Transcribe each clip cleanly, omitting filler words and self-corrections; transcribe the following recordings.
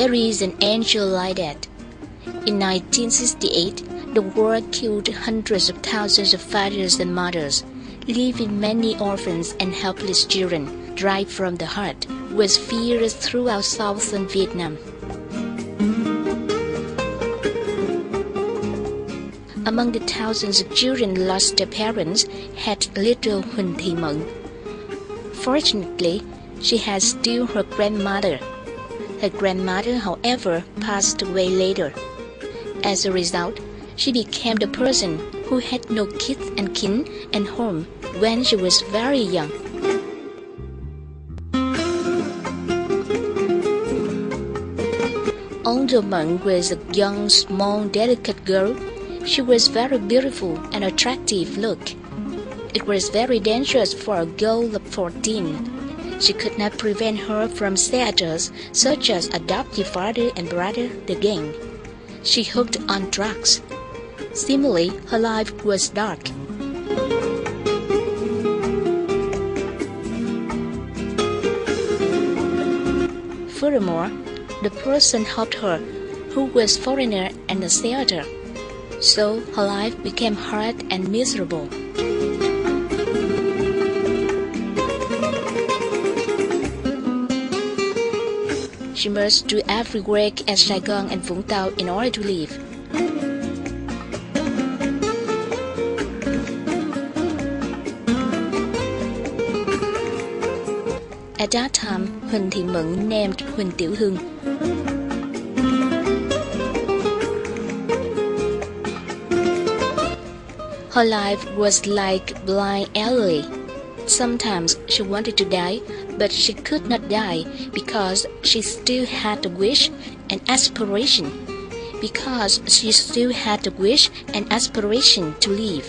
There is an angel like that. In 1968, the war killed hundreds of thousands of fathers and mothers, leaving many orphans and helpless children, driven from the heart, with fears throughout southern Vietnam. Among the thousands of children lost their parents had little Huynh Tieu Huong. Fortunately, she had still her grandmother. Her grandmother, however, passed away later. As a result, she became the person who had no kids and kin and home when she was very young. Although Mận was a young, small, delicate girl, she was very beautiful and attractive look. It was very dangerous for a girl of 14. She could not prevent her from status such as adoptive father and brother, the gang. She hooked on drugs. Similarly, her life was dark. Furthermore, the person helped her, who was foreigner and a theater. So her life became hard and miserable. She must do every work at Saigon and Vũng Tàu in order to live. At that time, Huynh Tieu Huong named Huynh Tieu Huong. Her life was like a blind alley. Sometimes she wanted to die, but she could not die because she still had the wish and aspiration. Because she still had the wish and aspiration to live.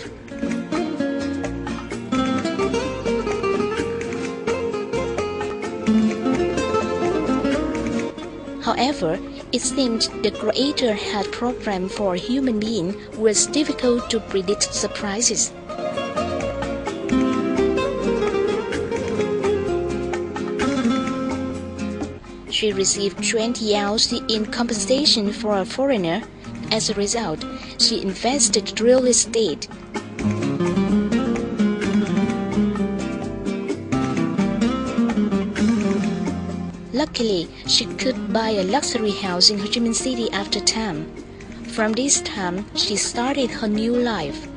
However, it seemed the Creator had programmed for a human being was difficult to predict surprises. She received 20 hours in compensation for a foreigner. As a result, she invested in real estate. Luckily, she could buy a luxury house in Ho Chi Minh City after time. From this time, she started her new life.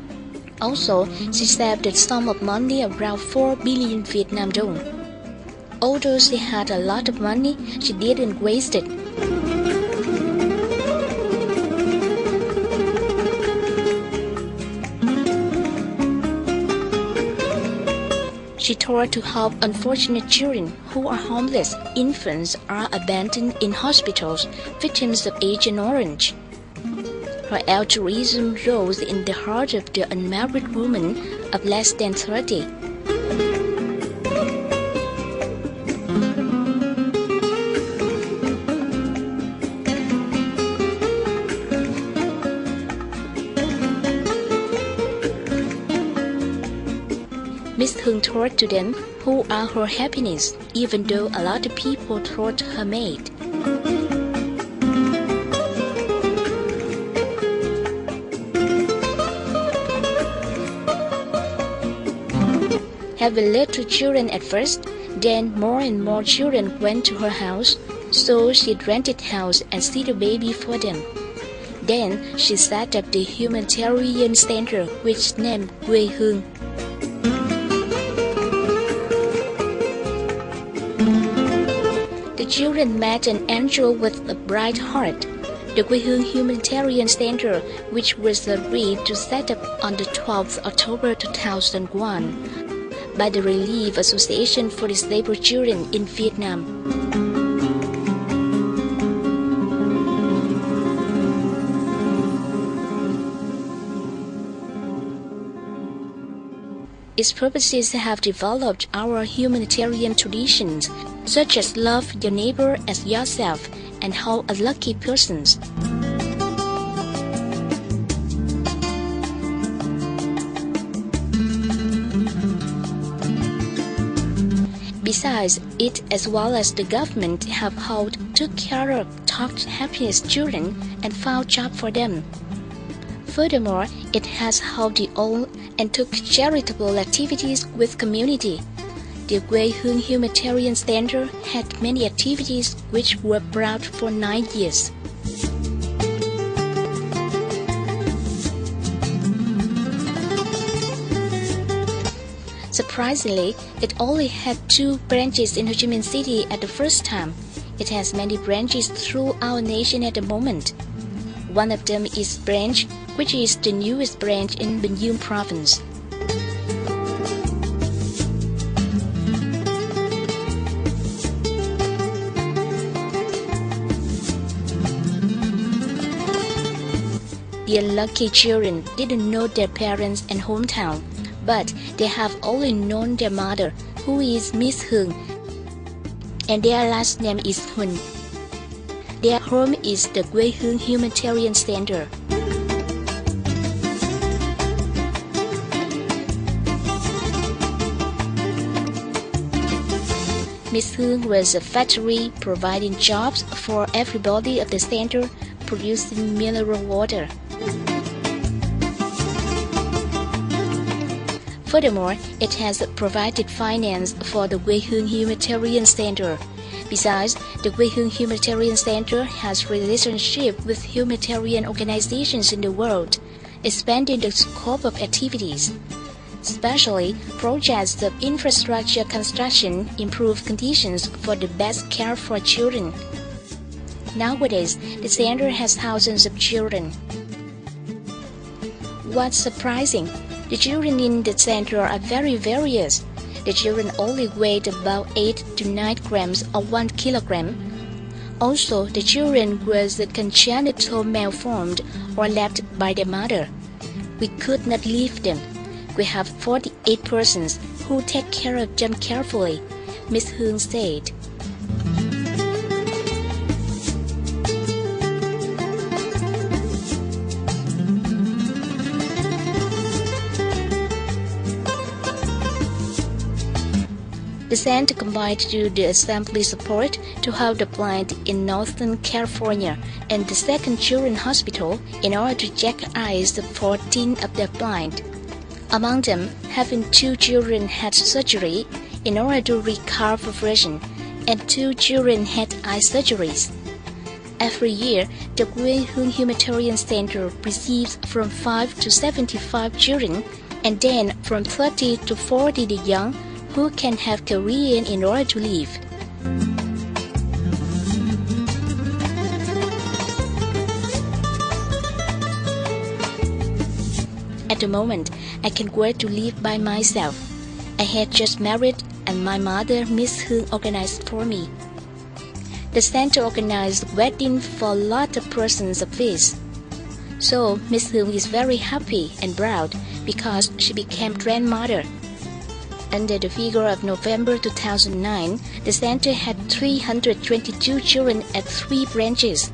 Also, she saved a sum of money around 4 billion Vietnam dong. Although she had a lot of money, she didn't waste it. She tried to help unfortunate children who are homeless, infants are abandoned in hospitals, victims of Agent Orange. Her altruism rose in the heart of the unmarried woman of less than 30. Miss Huong taught to them who are her happiness, even though a lot of people thought her mad. Having little children at first, then more and more children went to her house, so she rented house and see the baby for them. Then she set up the humanitarian center, which named Quê Hương. The children met an angel with a bright heart. The Quê Hương Humanitarian Center, which was agreed to set up on the 12th October 2001 by the Relief Association for Disabled Children in Vietnam. Its purposes have developed our humanitarian traditions, such as love your neighbor as yourself and help unlucky persons. Besides, it as well as the government have took care of happiest children and found jobs for them. Furthermore, it has held its own and took charitable activities with community. The Huynh Humanitarian Center had many activities which were proud for 9 years. Surprisingly, it only had 2 branches in Ho Chi Minh City at the first time. It has many branches through our nation at the moment. One of them is branch, which is the newest branch in Bình Dương province. The unlucky children didn't know their parents and hometown, but they have only known their mother, who is Miss Huynh, and their last name is Huynh. Their home is the Huynh Humanitarian Center. Miss Huynh was a factory providing jobs for everybody of the center, producing mineral water. Furthermore, it has provided finance for the Huynh Humanitarian Center. Besides, the Huynh Humanitarian Center has relationship with humanitarian organizations in the world, expanding the scope of activities. Especially, projects of infrastructure construction improve conditions for the best care for children. Nowadays, the center has thousands of children. What's surprising? The children in the center are very various. The children only weighed about 8 to 9 grams or 1 kilogram. Also, the children was congenital malformed or left by their mother. We could not leave them. We have 48 persons who take care of them carefully, Miss Huynh said. The center combined to the assembly support to help the blind in Northern California and the second children's hospital in order to check eyes of 14 of the blind. Among them, having 2 children had surgery in order to recover vision, and 2 children had eye surgeries. Every year, the Huynh Humanitarian Center receives from 5 to 75 children, and then from 30 to 40 the young who can have career in order to live. At the moment, I can work to live by myself. I had just married and my mother, Miss Huynh, organized for me. The center organized wedding for a lot of persons of this. So Miss Huynh is very happy and proud because she became grandmother. Under the figure of November 2009, the center had 322 children at 3 branches.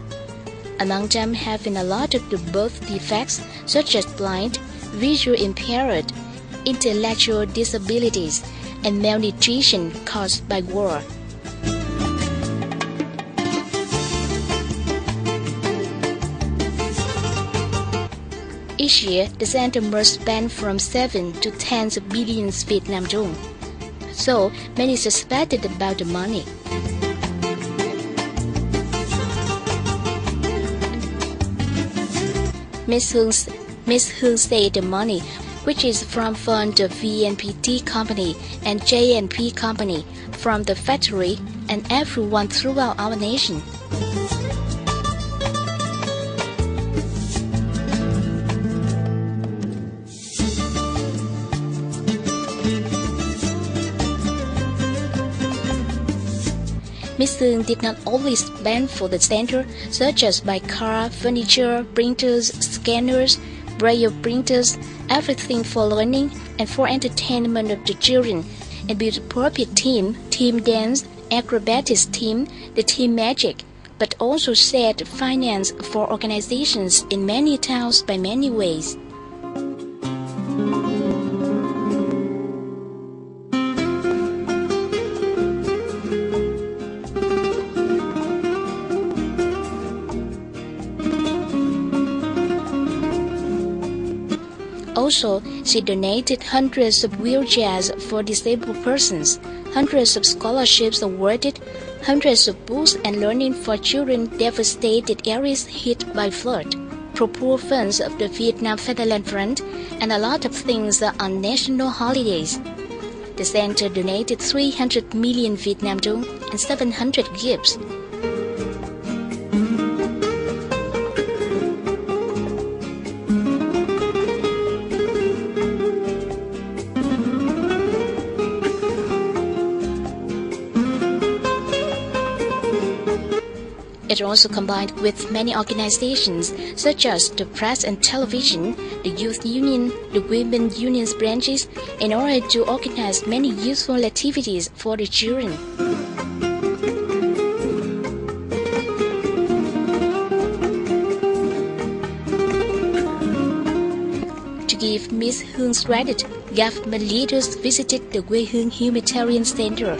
Among them having a lot of the birth defects such as blind, visual impaired, intellectual disabilities, and malnutrition caused by war. Each year, the center must spend from 7 to 10 billions Vietnam dong. So many suspected about the money. Miss Huynh said the money, which is from the VNPT company and JNP company, from the factory and everyone throughout our nation. Miss Huynh did not only spend for the center, such as buy car, furniture, printers, scanners, braille printers, everything for learning and for entertainment of the children, and build appropriate team dance, acrobatics team, the team magic, but also set finance for organizations in many towns by many ways. Also, she donated hundreds of wheelchairs for disabled persons, hundreds of scholarships awarded, hundreds of books and learning for children devastated areas hit by flood, pro-poor funds of the Vietnam Fatherland Front, and a lot of things on national holidays. The center donated 300 million Vietnam dong and 700 gifts. It also combined with many organizations such as the press and television, the youth union, the women union's branches, in order to organize many useful activities for the children. To give Miss Huong's credit, government leaders visited the Quê Hương Humanitarian Center.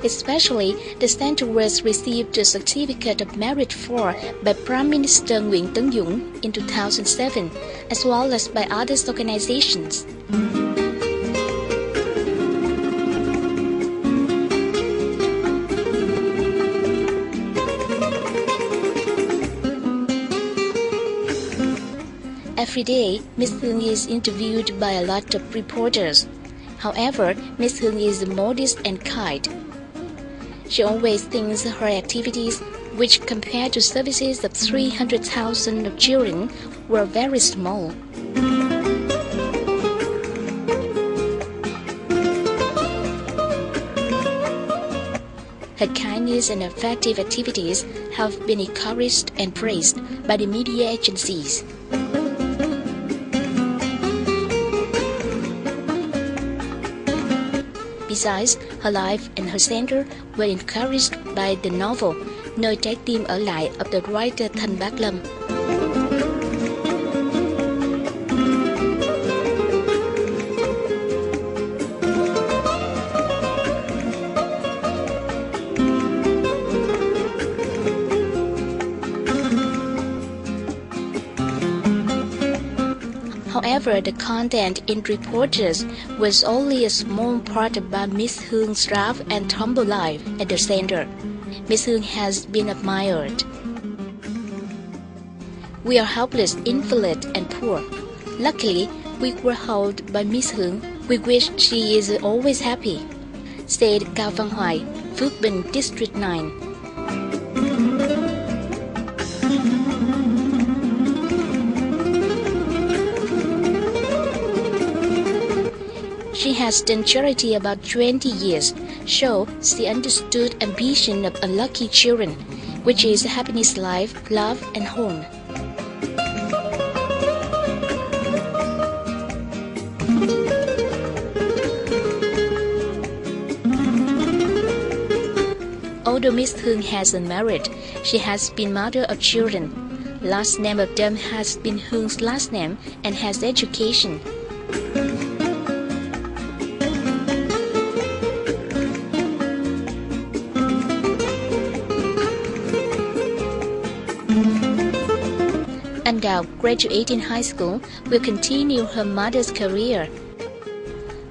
Especially, the center was received a certificate of merit for by Prime Minister Huynh Tieu Huong in 2007, as well as by other organizations. Every day, Miss Huong is interviewed by a lot of reporters. However, Miss Huong is modest and kind. She always thinks her activities, which compared to services of 300,000 of children, were very small. Her kindness and effective activities have been encouraged and praised by the media agencies. Besides, her life and her center were encouraged by the novel Nơi trái tim ở lại of the writer Thanh Bác Lâm. However, the content in reporters was only a small part about Miss Huong's rough and tumble life at the center. Miss Huong has been admired. We are helpless, invalid, and poor. Luckily, we were held by Miss Huong. We wish she is always happy, said Cao Văn Hoài, Phước Bình, District 9. She has done charity about 20 years, so she understood ambition of unlucky children, which is happiness, life, love, and home. Although Miss Huong hasn't married, she has been mother of children. Last name of them has been Huong's last name and has education. Andao, graduating high school, will continue her mother's career.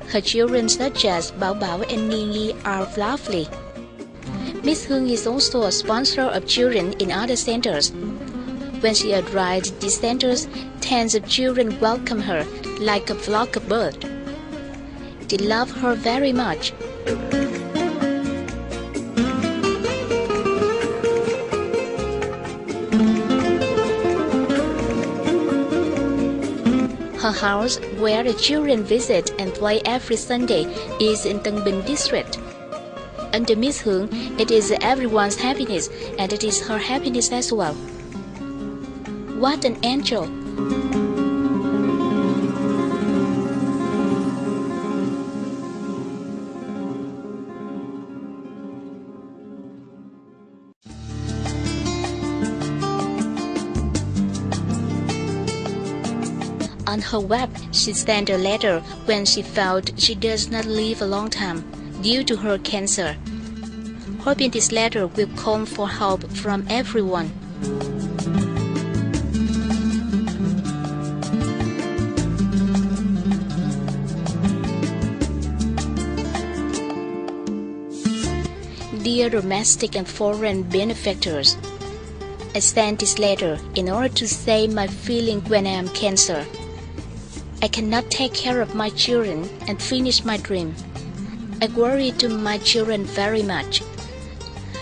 Her children such as Bảo Bảo and Nhi are lovely. Miss Huong is also a sponsor of children in other centers. When she arrived at these centers, tens of children welcome her like a flock of birds. They love her very much. Her house, where the children visit and play every Sunday, is in Tân Bình District. Under Miss Huong, it is everyone's happiness, and it is her happiness as well. What an angel! On her web, she sent a letter when she felt she does not live a long time. due to her cancer. Hoping this letter will call for help from everyone. Dear domestic and foreign benefactors, I send this letter in order to say my feeling when I am cancer. I cannot take care of my children and finish my dream. I worry to my children very much.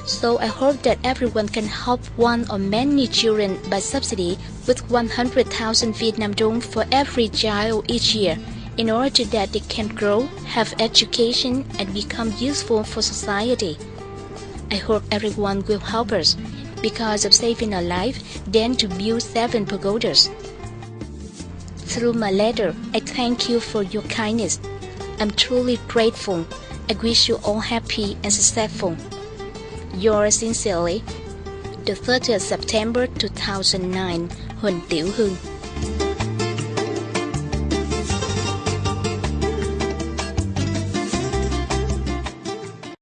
So I hope that everyone can help one or many children by subsidy with 100,000 Vietnam dong for every child each year, in order that they can grow, have education, and become useful for society. I hope everyone will help us, because of saving a life, then to build 7 pagodas. Through my letter, I thank you for your kindness. I'm truly grateful. I wish you all happy and successful. Yours sincerely, the 30th September 2009, Huynh Tieu Huong.